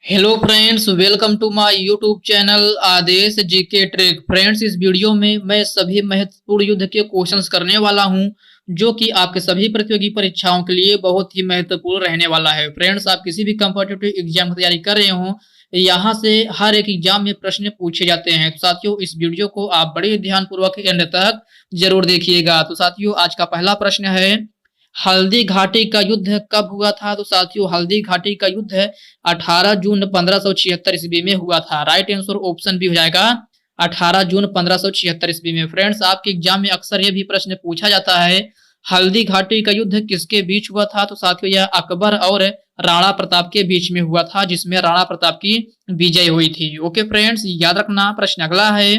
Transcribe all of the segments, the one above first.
Hello friends, welcome to my YouTube channel Aadesh GK trick. Friends, इस video में मैं सभी महत्वपूर्ण युद्ध के क्वेश्चंस करने वाला हूं जो कि आपके सभी प्रतियोगी परीक्षाओं के लिए बहुत ही महत्वपूर्ण रहने वाला है। फ्रेंड्स, आप किसी भी कॉम्पिटिटिव एग्जाम की तैयारी कर रहे हो, यहाँ से हर एक एग्जाम में प्रश्न पूछे जाते हैं। तो साथियों, इस वीडियो को आप बड़े ध्यानपूर्वक एंड तक जरूर देखिएगा। तो साथियों, आज का पहला प्रश्न है, हल्दी घाटी का युद्ध कब हुआ था? तो साथियों, हल्दी घाटी का युद्ध 18 जून 1576 ईस्वी में हुआ था। राइट आंसर ऑप्शन बी हो जाएगा 18 जून 1576 ईस्वी में। फ्रेंड्स, आपके एग्जाम में अक्सर ये भी प्रश्न पूछा जाता है, हल्दी घाटी का युद्ध किसके बीच हुआ था? तो साथियों, यह अकबर और राणा प्रताप के बीच में हुआ था, जिसमें राणा प्रताप की विजय हुई थी। ओके फ्रेंड्स, याद रखना। प्रश्न अगला है,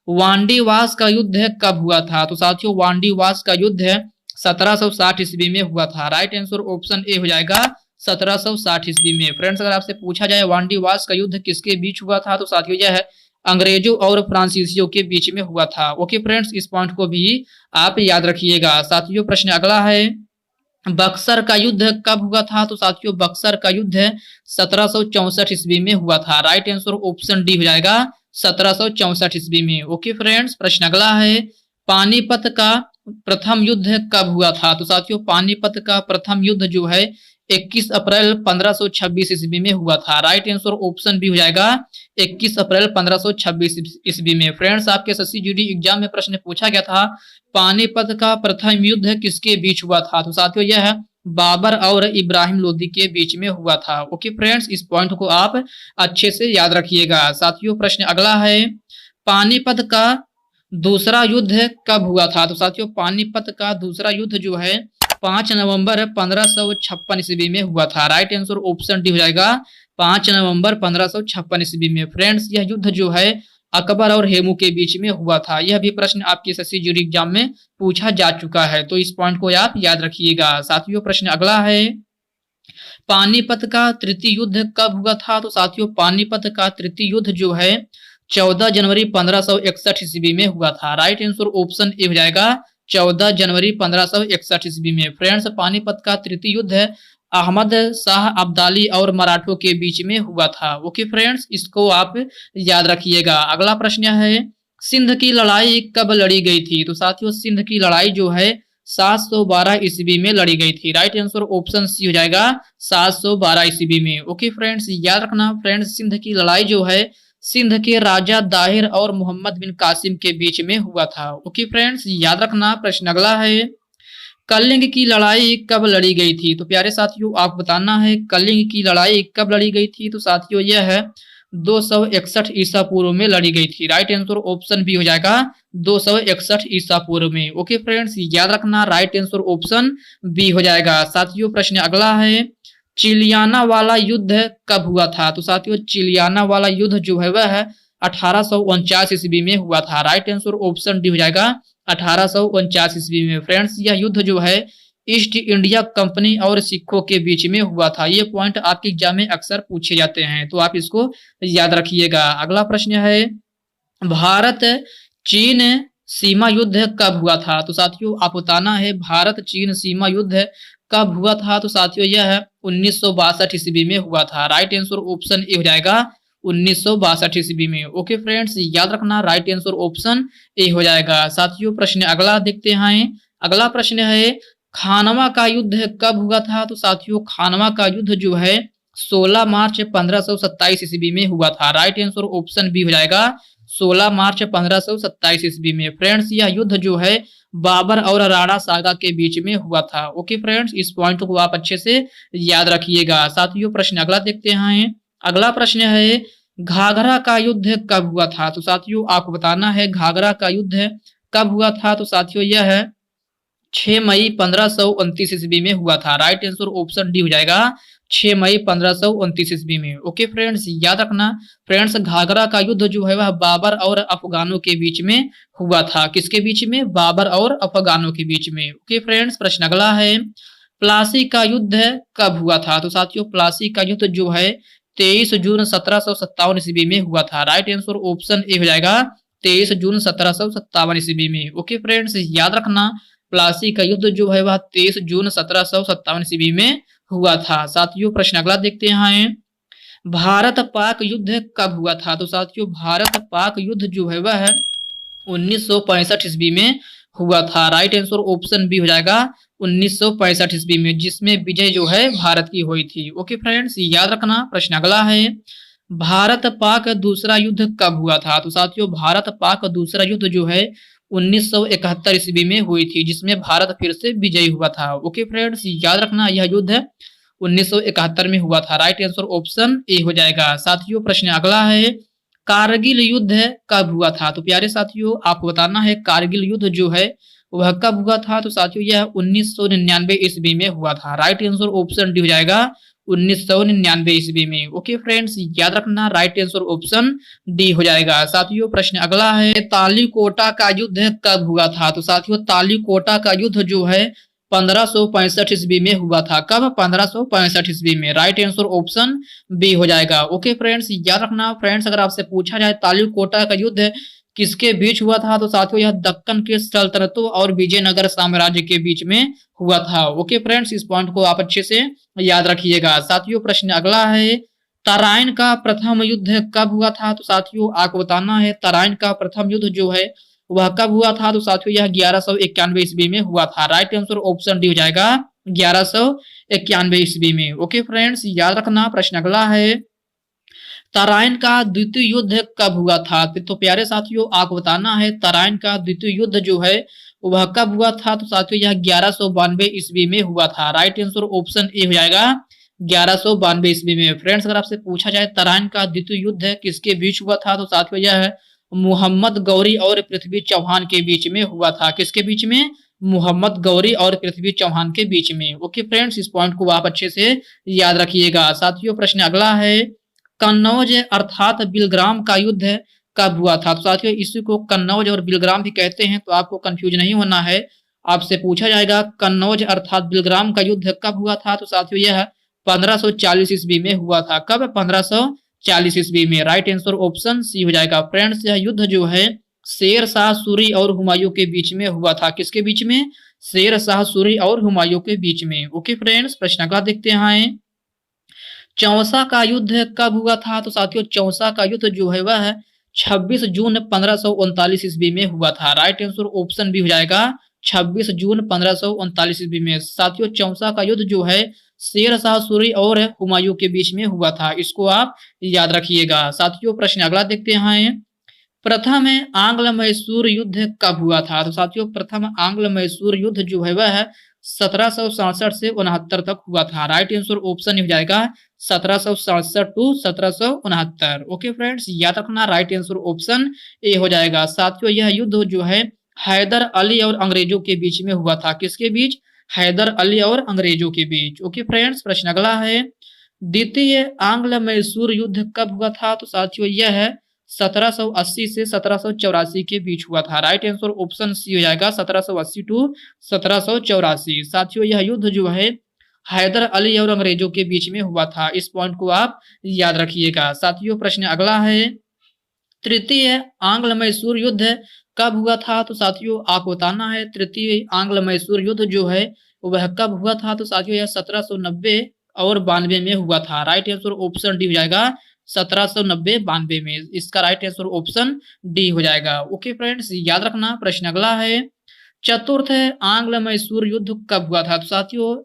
वांडीवास का युद्ध कब हुआ था? तो साथियों, वांडीवास का युद्ध 1760 ईस्वी में हुआ था। राइट आंसर ऑप्शन ए हो जाएगा 1760 ईस्वी में। फ्रेंड्स, अगर आपसे पूछा जाए वांडीवास का युद्ध किसके बीच हुआ था, तो साथियों यह है अंग्रेजों और फ्रांसीसियों के बीच में हुआ था। ओके फ्रेंड्स, इस पॉइंट को भी आप याद रखिएगा। साथियों, प्रश्न अगला है, बक्सर का युद्ध कब हुआ था? तो साथियों, बक्सर का युद्ध 1764 ईस्वी में हुआ था। राइट आंसर ऑप्शन डी हो जाएगा 1764 ईस्वी में। ओके फ्रेंड्स, प्रश्न अगला है, पानीपत का प्रथम युद्ध कब हुआ था? तो साथियों, पानीपत का प्रथम युद्ध जो है 21 अप्रैल 1526 ईस्वी में हुआ था। राइट आंसर ऑप्शन बी हो जाएगा 21 अप्रैल 1526 ईस्वी में। फ्रेंड्स, आपके एसएससी जीडी एग्जाम में प्रश्न पूछा गया था, पानीपत का प्रथम युद्ध किसके बीच हुआ था? तो साथियों, यह बाबर और इब्राहिम लोदी के बीच में हुआ था। ओके फ्रेंड्स, इस पॉइंट को आप अच्छे से याद रखिएगा। साथियों, प्रश्न अगला है, पानीपत का दूसरा युद्ध कब हुआ था? तो साथियों, पानीपत का दूसरा युद्ध जो है 5 नवंबर 1556 ईस्वी में हुआ था। राइट आंसर ऑप्शन डी हो जाएगा 5 नवंबर 1556 ईस्वी में। फ्रेंड्स, यह युद्ध जो है अकबर और हेमू के बीच में हुआ था। यह भी प्रश्न आपके एसएससी जीडी एग्जाम में पूछा जा चुका है, तो इस पॉइंट को आप याद रखिएगा। साथियों, प्रश्न अगला है, पानीपत का तृतीय युद्ध कब हुआ था? तो साथियों, पानीपत का तृतीय युद्ध जो है 14 जनवरी 1561 ईस्वी में हुआ था। राइट आंसर ऑप्शन ए हो जाएगा 14 जनवरी 1561 ईस्वी में। फ्रेंड्स, पानीपत का तृतीय युद्ध अहमद शाह अब्दाली और मराठों के बीच में हुआ था। ओके फ्रेंड्स, इसको आप याद रखिएगा। अगला प्रश्न है, सिंध की लड़ाई कब लड़ी गई थी? तो साथियों, सिंध की लड़ाई जो है 712 ईस्वी में लड़ी गई थी। राइट आंसर ऑप्शन सी हो जाएगा 712 ईस्वी में। ओके फ्रेंड्स, याद रखना। फ्रेंड्स, सिंध की लड़ाई जो है सिंध के राजा दाहिर और मोहम्मद बिन कासिम के बीच में हुआ था। ओके फ्रेंड्स, याद रखना। प्रश्न अगला है, कलिंग की लड़ाई कब लड़ी गई थी? तो प्यारे साथियों, आप बताना है कलिंग की लड़ाई कब लड़ी गई थी। तो साथियों, यह है 261 ईसा पूर्व में लड़ी गई थी। राइट आंसर ऑप्शन बी हो जाएगा 261 ईसा पूर्व में। ओके फ्रेंड्स, याद रखना, राइट आंसर ऑप्शन बी हो जाएगा। साथियों, प्रश्न अगला है, चिलियाना वाला युद्ध कब हुआ था? तो साथियों, चिलियाना वाला युद्ध जो है वह 1849 ईस्वी में हुआ था। राइट आंसर ऑप्शन डी हो जाएगा 1849 ईस्वी में। फ्रेंड्स, यह युद्ध जो है ईस्ट इंडिया कंपनी और सिखों के बीच में हुआ था। ये पॉइंट आपके एग्जाम में अक्सर पूछे जाते हैं, तो आप इसको याद रखिएगा। अगला प्रश्न है, भारत चीन सीमा युद्ध कब हुआ था? तो साथियों, आप बताना है भारत चीन सीमा युद्ध कब हुआ था? तो साथियों, यह 1962 ईस्वी में हुआ था। राइट आंसर ऑप्शन ए हो जाएगा 1962 ईस्वी में। ओके फ्रेंड्स, याद रखना, राइट आंसर ऑप्शन ए हो जाएगा। साथियों, प्रश्न अगला देखते हैं। अगला प्रश्न है, खानवा का युद्ध कब हुआ था? तो साथियों, खानवा का युद्ध जो है 16 मार्च 1527 ईस्वी में हुआ था। राइट आंसर ऑप्शन बी हो जाएगा 16 मार्च 1527 ईस्वी में। फ्रेंड्स, यह युद्ध जो है बाबर और राणा सागा के बीच में हुआ था। ओके फ्रेंड्स, इस पॉइंट को आप अच्छे से याद रखिएगा। साथियों, प्रश्न अगला देखते हैं। अगला प्रश्न है, घाघरा का युद्ध कब हुआ था? तो साथियों, आपको बताना है घाघरा का युद्ध कब हुआ था। तो साथियों, यह है 6 मई 1529 ईस्वी में हुआ था। राइट आंसर ऑप्शन डी हो जाएगा 6 मई 1529 ईस्वी में। ओके फ्रेंड्स, याद रखना। फ्रेंड्स, घाघरा का युद्ध जो है वह बाबर और अफगानों के बीच में हुआ था। किसके बीच में? बाबर और अफगानों के बीच में। ओके फ्रेंड्स, प्रश्न अगला है, प्लासी का युद्ध कब हुआ था? तो साथियों, प्लासी का युद्ध जो है 23 जून 1757 ईस्वी में हुआ था। राइट आंसर ऑप्शन ए हो जाएगा 23 जून 1757 ईस्वी में। ओके फ्रेंड्स, याद रखना, प्लासी का युद्ध जो है वह 23 जून 1757 ईस्वी में हुआ था। साथियों, प्रश्न अगला देखते हैं। भारत पाक युद्ध कब हुआ था? तो साथियों भारत पाक युद्ध जो है वह 1965 ईस्वी में हुआ था। राइट आंसर ऑप्शन बी हो जाएगा 1965 ईस्वी में, जिसमें विजय जो है भारत की हुई थी। ओके फ्रेंड्स, याद रखना। प्रश्न अगला है, भारत पाक दूसरा युद्ध कब हुआ था? तो साथियों भारत पाक दूसरा युद्ध जो है 1971 ईस्वी में हुई थी, जिसमें भारत फिर से विजयी हुआ था। ओके फ्रेंड्स, याद रखना यह युद्ध 1971 में हुआ था। राइट आंसर ऑप्शन ए हो जाएगा। साथियों प्रश्न अगला है, कारगिल युद्ध कब हुआ था? तो प्यारे साथियों आपको बताना है कारगिल युद्ध जो है वह कब हुआ था? तो साथियों यह 1999 ईस्वी में हुआ था। राइट आंसर ऑप्शन डी हो जाएगा 1999 ईस्वी में। ओके फ्रेंड्स, याद रखना राइट आंसर ऑप्शन डी हो जाएगा। साथियों प्रश्न अगला है, तालीकोटा का युद्ध कब हुआ था? तो साथियों तालीकोटा का युद्ध जो है 1565 ईस्वी में हुआ था। कब? 1565 ईस्वी में। राइट आंसर ऑप्शन बी हो जाएगा। ओके फ्रेंड्स, याद रखना। फ्रेंड्स अगर आपसे पूछा जाए तालीकोटा का युद्ध किसके बीच हुआ था? तो साथियों यह दक्कन के सल्तनतों और विजयनगर साम्राज्य के बीच में हुआ था। ओके फ्रेंड्स, इस पॉइंट को आप अच्छे से याद रखिएगा। साथियों प्रश्न अगला है, तराइन का प्रथम युद्ध कब हुआ था? तो साथियों आपको बताना है तराइन का प्रथम युद्ध जो है वह कब हुआ था? तो साथियों यह 1191 ईस्वी में हुआ था। राइट आंसर ऑप्शन डी हो जाएगा 1191 ईस्वी में। ओके फ्रेंड्स, याद रखना। प्रश्न अगला है, तराइन का द्वितीय युद्ध कब हुआ था? तो प्यारे साथियों आपको बताना है तराइन का द्वितीय युद्ध जो है वह कब हुआ था? तो साथियों यह 1192 ईस्वी में हुआ था। राइट आंसर ऑप्शन ए हो जाएगा 1192 ईस्वी में। फ्रेंड्स अगर आपसे पूछा जाए तराइन का द्वितीय युद्ध किसके बीच हुआ था? तो साथियों यह मोहम्मद गौरी और पृथ्वी चौहान के बीच में हुआ था। किसके बीच में? मोहम्मद गौरी और पृथ्वी चौहान के बीच में। ओके फ्रेंड्स, इस पॉइंट को आप अच्छे से याद रखिएगा। साथियों प्रश्न अगला है, कन्नौज अर्थात बिलग्राम का युद्ध कब हुआ था? तो साथियों इसी को कन्नौज और बिलग्राम भी कहते हैं, तो आपको कंफ्यूज नहीं होना है। आपसे पूछा जाएगा कन्नौज अर्थात बिलग्राम का युद्ध कब हुआ था? तो साथियों यह 1540 ईस्वी में हुआ था। कब? 1540 ईस्वी में। राइट आंसर ऑप्शन सी हो जाएगा। फ्रेंड्स यह युद्ध जो है शेर शाह सूरी और हुमायूं के बीच में हुआ था। किसके बीच में? शेर शाह सूरी और हुमायूं के बीच में। ओके फ्रेंड्स, प्रश्न अगला देखते हैं, चौसा का युद्ध कब हुआ था? तो साथियों चौसा का युद्ध जो है वह 26 जून 1539 ईस्वी में हुआ था। राइट आंसर ऑप्शन बी हो जाएगा 26 जून 1539 ईस्वी में। साथियों चौसा का युद्ध जो है शेर शाह सूरी और हुमायूं के बीच में हुआ था। इसको आप याद रखिएगा। साथियों प्रश्न अगला देखते हैं, प्रथम आंग्ल मैसूर युद्ध कब हुआ था? तो साथियों प्रथम आंग्ल मैसूर युद्ध जो है वह 1767 से 69 तक हुआ था। राइट आंसर ऑप्शन हो जाएगा 1767 टू 1769। ओके फ्रेंड्स, याद रखना राइट आंसर ऑप्शन ए हो जाएगा। साथियों यह युद्ध जो है हैदर अली और अंग्रेजों के बीच में हुआ था। किसके बीच? हैदर अली और अंग्रेजों के बीच। ओके फ्रेंड्स, प्रश्न अगला है, द्वितीय आंग्ल मैसूर युद्ध कब हुआ था? तो साथियों यह 1780 से 1784 के बीच हुआ था। राइट आंसर ऑप्शन सी हो जाएगा 1780 टू 1784। साथियों यह युद्ध जो है हैदर अली और अंग्रेजों के बीच में हुआ था। इस पॉइंट को आप याद रखिएगा। साथियों प्रश्न अगला है, तृतीय आंग्ल मैसूर युद्ध कब हुआ था? तो साथियों आपको बताना है तृतीय आंग्ल मैसूर युद्ध जो है वह कब हुआ था? तो साथियों यह 1790 और 92 में हुआ था। राइट आंसर ऑप्शन डी हो जाएगा 1790-92 में। इसका राइट आंसर ऑप्शन डी हो जाएगा। ओके फ्रेंड्स, याद रखना। प्रश्न अगला है, चतुर्थ आंग्ल मैसूर युद्ध कब हुआ था? तो साथियों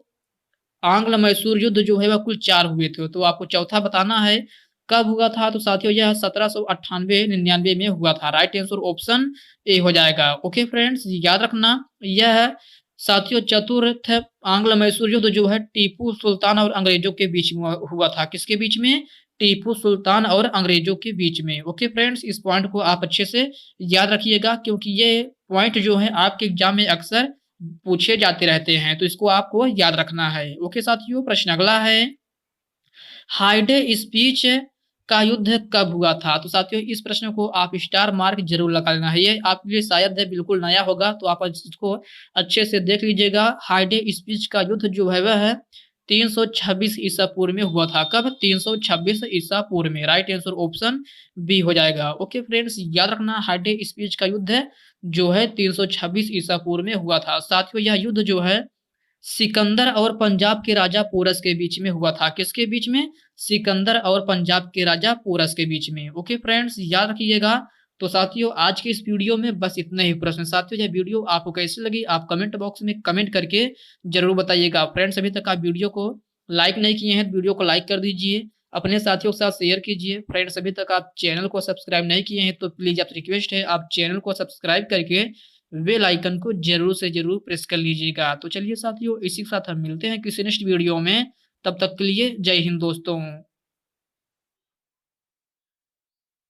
आंग्ल मैसूर युद्ध जो है वह कुल 4 हुए थे, तो आपको चौथा बताना है कब हुआ था। तो साथियों यह 1798-99 में हुआ था। राइट आंसर ऑप्शन ए हो जाएगा। ओके फ्रेंड्स, याद रखना यह साथियों चतुर्थ आंग्ल मैसूर युद्ध जो है टीपू सुल्तान और अंग्रेजों के बीच में हुआ था। किसके बीच में? टीपू सुल्तान और अंग्रेजों के बीच में। ओके फ्रेंड्स, इस पॉइंट को आप अच्छे से याद रखिएगा, क्योंकि ये पॉइंट जो है आपके एग्जाम में अक्सर पूछे जाते रहते हैं, तो इसको आपको याद रखना है। ओके साथियों, प्रश्न अगला है, हाइडे स्पीच का युद्ध कब हुआ था? तो साथियों इस प्रश्न को आप स्टार मार्क जरूर लगा लेना है। ये आपके लिए शायद बिल्कुल नया होगा, तो आप इसको अच्छे से देख लीजिएगा। हाइडे स्पीच का युद्ध जो है वह 326 ईसा पूर्व में हुआ था। कब? 326 ईसा पूर्व में। राइट आंसर ऑप्शन बी हो जाएगा। ओके फ्रेंड्स, याद रखना हाइडे स्पीच का युद्ध जो है 326 ईसा पूर्व में हुआ था। साथियों यह युद्ध जो है सिकंदर और पंजाब के राजा पोरस के बीच में हुआ था। किसके बीच में? सिकंदर और पंजाब के राजा पोरस के बीच में। ओके फ्रेंड्स, याद रखिएगा। तो साथियों, आज के इस वीडियो में बस इतना ही प्रश्न। साथियों, यह वीडियो आपको कैसी लगी आप कमेंट बॉक्स में कमेंट करके जरूर बताइएगा। फ्रेंड्स, अभी तक आप वीडियो को लाइक नहीं किए हैं तो वीडियो को लाइक कर दीजिए, अपने साथियों के साथ शेयर कीजिए। फ्रेंड्स, अभी तक आप चैनल को सब्सक्राइब नहीं किए हैं तो प्लीज आपसे रिक्वेस्ट है आप चैनल को सब्सक्राइब करके बेल आइकन को जरूर से जरूर प्रेस कर लीजिएगा। तो चलिए साथियों, इसी के साथ हम मिलते हैं किसी नेक्स्ट वीडियो में। तब तक के लिए जय हिंद दोस्तों।